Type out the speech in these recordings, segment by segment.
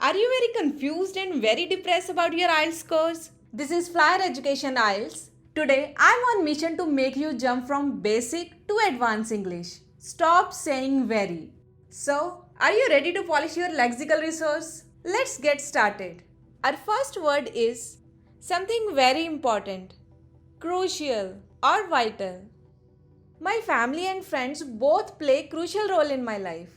Are you very confused and very depressed about your IELTS scores? This is Flyer Education IELTS. Today, I'm on mission to make you jump from basic to advanced English. Stop saying very. So, are you ready to polish your lexical resource? Let's get started. Our first word is something very important, crucial or vital. My family and friends both play crucial role in my life.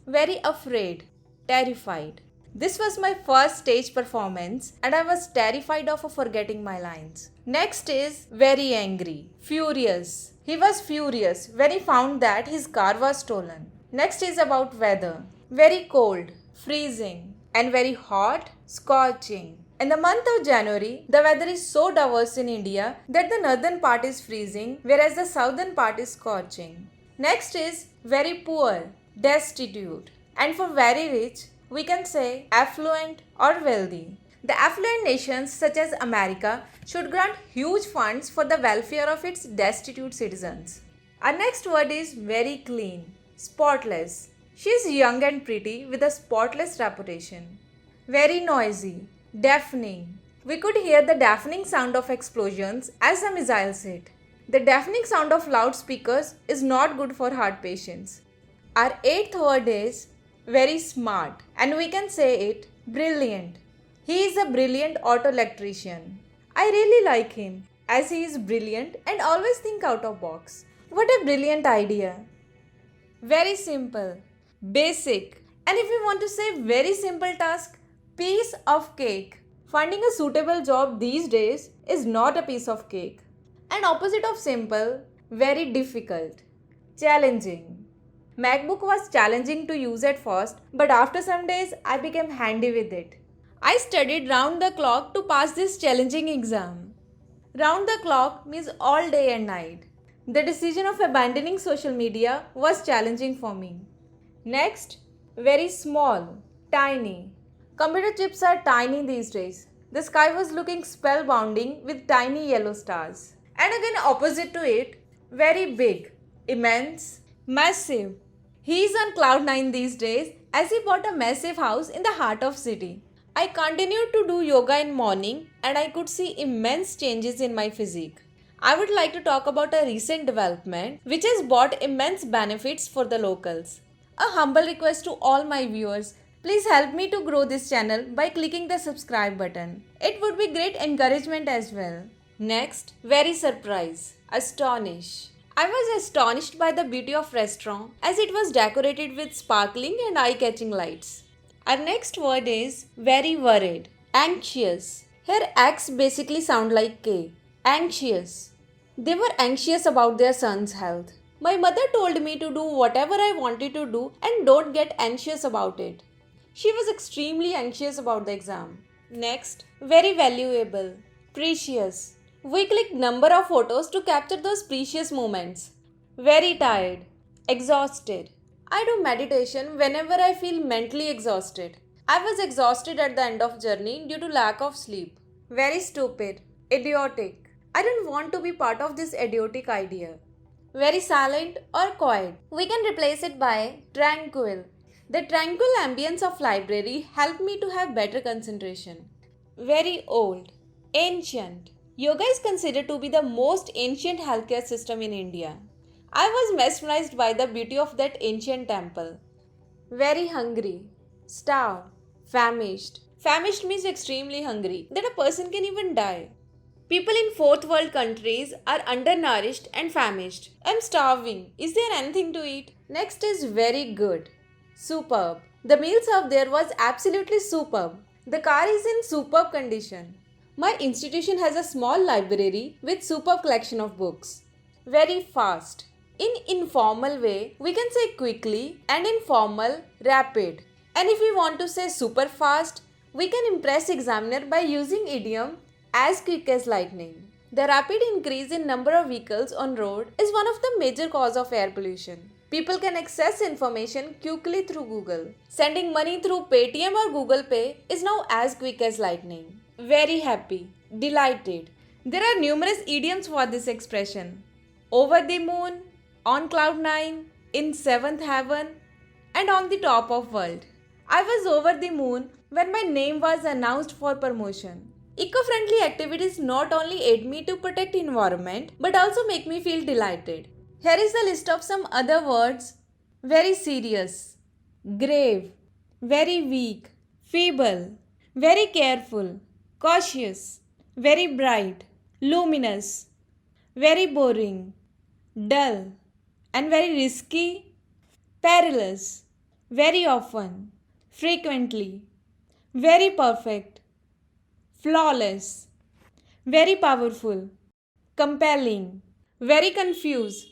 Very afraid, terrified. This was my first stage performance and I was terrified of forgetting my lines. Next is very angry, furious. He was furious when he found that his car was stolen. Next is about weather. Very cold, freezing, and very hot, scorching. In the month of January, the weather is so diverse in India that the northern part is freezing whereas the southern part is scorching. Next is very poor, destitute. And for very rich, we can say affluent or wealthy. The affluent nations such as America should grant huge funds for the welfare of its destitute citizens. Our next word is very clean, spotless. She is young and pretty with a spotless reputation. Very noisy, deafening. We could hear the deafening sound of explosions as the missiles hit. The deafening sound of loudspeakers is not good for heart patients. Our eighth word is very smart, and we can say it brilliant. He is a brilliant auto electrician. I really like him as he is brilliant and always think out of box. What a brilliant idea. Very simple, basic, and if we want to say very simple task, piece of cake. Finding a suitable job these days is not a piece of cake. And opposite of simple, very difficult, challenging. MacBook was challenging to use at first, but after some days I became handy with it. I studied round the clock to pass this challenging exam. Round the clock means all day and night. The decision of abandoning social media was challenging for me. Next, very small, tiny. Computer chips are tiny these days. The sky was looking spellbinding with tiny yellow stars. And again opposite to it, very big, immense, massive. He is on cloud 9 these days as he bought a massive house in the heart of city. I continued to do yoga in morning and I could see immense changes in my physique. I would like to talk about a recent development which has brought immense benefits for the locals. A humble request to all my viewers, please help me to grow this channel by clicking the subscribe button. It would be great encouragement as well. Next, very surprise, astonish. I was astonished by the beauty of restaurant as it was decorated with sparkling and eye-catching lights. Our next word is very worried, anxious. Here X basically sound like K, anxious. They were anxious about their son's health. My mother told me to do whatever I wanted to do and don't get anxious about it. She was extremely anxious about the exam. Next, very valuable, precious. We click number of photos to capture those precious moments. Very tired, exhausted. I do meditation whenever I feel mentally exhausted. I was exhausted at the end of journey due to lack of sleep. Very stupid, idiotic. I don't want to be part of this idiotic idea. Very silent or quiet. We can replace it by tranquil. The tranquil ambience of library helped me to have better concentration. Very old, ancient. Yoga is considered to be the most ancient healthcare system in India. I was mesmerized by the beauty of that ancient temple. Very hungry, starved, famished. Famished means extremely hungry, that a person can even die. People in fourth world countries are undernourished and famished. I'm starving. Is there anything to eat? Next is very good, superb. The meal served there was absolutely superb. The car is in superb condition. My institution has a small library with superb collection of books. Very fast. In informal way, we can say quickly, and informal, rapid. And if we want to say super fast, we can impress examiner by using idiom as quick as lightning. The rapid increase in number of vehicles on road is one of the major cause of air pollution. People can access information quickly through Google. Sending money through Paytm or Google Pay is now as quick as lightning. Very happy, delighted. There are numerous idioms for this expression. Over the moon, on cloud 9, in seventh heaven, and on the top of world. I was over the moon when my name was announced for promotion. Eco-friendly activities not only aid me to protect environment but also make me feel delighted. Here is the list of some other words. Very serious, grave, very weak, feeble, very careful, cautious, very bright, luminous, very boring, dull, and very risky, perilous, very often, frequently, very perfect, flawless, very powerful, compelling, very confused,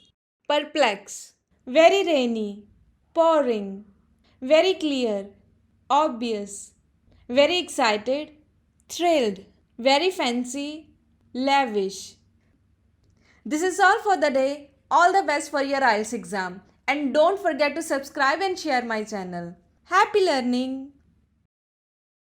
perplex, very rainy, pouring, very clear, obvious, very excited, thrilled, very fancy, lavish. This is all for the day. All the best for your IELTS exam. And don't forget to subscribe and share my channel. Happy learning!